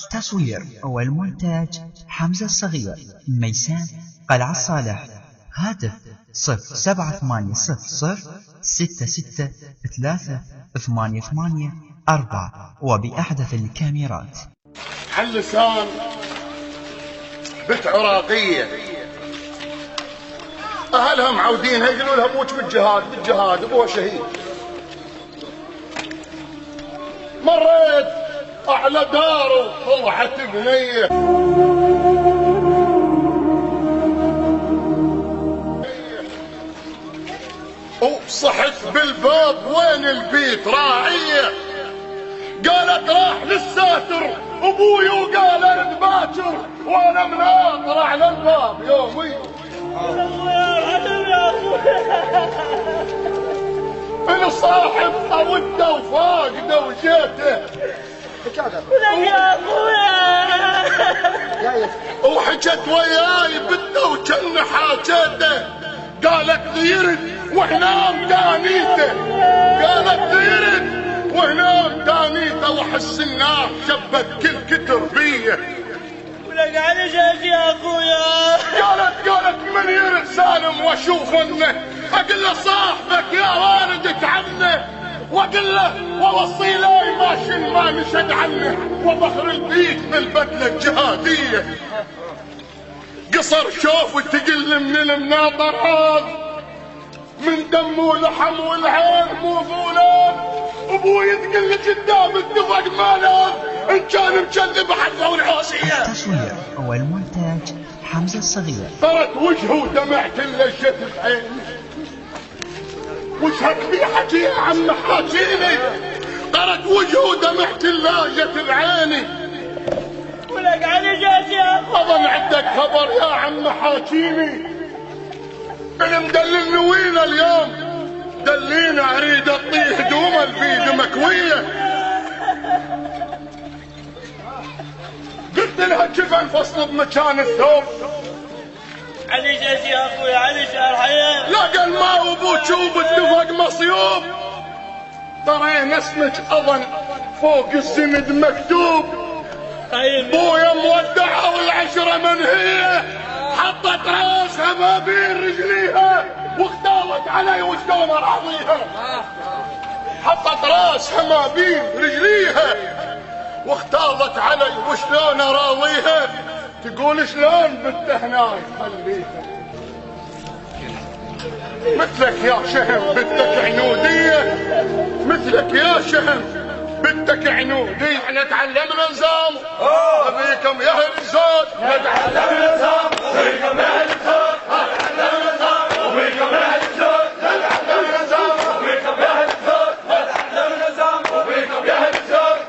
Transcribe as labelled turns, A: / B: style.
A: التصوير والمونتاج حمزة الصغير، ميسان قلعة الصالح. هاتف 07866368884 وبأحدث الكاميرات.
B: عاللسان بنت عراقية أهلها معودينها يقولوا لها أبوك بالجهاد أبوها شهيد. مريت أعلى داره طلعت بنية وصحت بالباب وين البيت راعية، قالت راح للساتر أبوي وقال أرد باكر وأنا مناطر على الباب يومي. أنا صاحب طوده وفاقده وجيته
C: يا أخويا
B: وحكت وياي بده وكن حاجته، قالت لي يرد وهنام دانيته، قالت لي يرد وهنام دانيته، وحس النار شبت كل كتر بيه.
C: ولك على شاش يا أخويا.
B: قالت من يرد سالم واشوف انه اقول له صاحبك يا واردك عنه، واقول له واوصي له ماشي ما نشد عنه، وبخر البيت بالبدله الجهاديه. قصر شوف وتقل من المناطر هذا من دم ولحم والعين مو فولاد، ابوي يتقل قدام اتفق ماله ان كان مكذب حتى والعوسيه.
A: التصوير والمونتاج حمزة الصغير.
B: طرت وجهه ودمعت اللجة بعيني، وجهك في حكي يا عم حاجيني، طرت وجهه ودمعت اللجة بعيني.
C: ولك على شاش يا أخويا.
B: اظن عندك خبر يا عم حاجيني، انا مدللني وين اليوم، دلينا اريد اطيه هدوم البيد مكويه. قلت لها كيف انفصل بمكان الثوب،
C: على شاش يا أخويا على شاش حياة.
B: لا قال ما ابوك وباتفق مصيوب، ترى اسمك اظن فوق السند مكتوب. بويا مودعه والعشره منهيه، حطت راسها ما بين رجليها واختارت علي وشلون اراضيها، حطت راسها ما بين رجليها واختارت علي وشلون اراضيها. تقول شلون بنت هناي خليها مثلك يا شهم بنتك عنوديه، مثلك يا شهم بنتك عنوديه. احنا تعلمنا نظام ابيكم يا هالزود نتعلم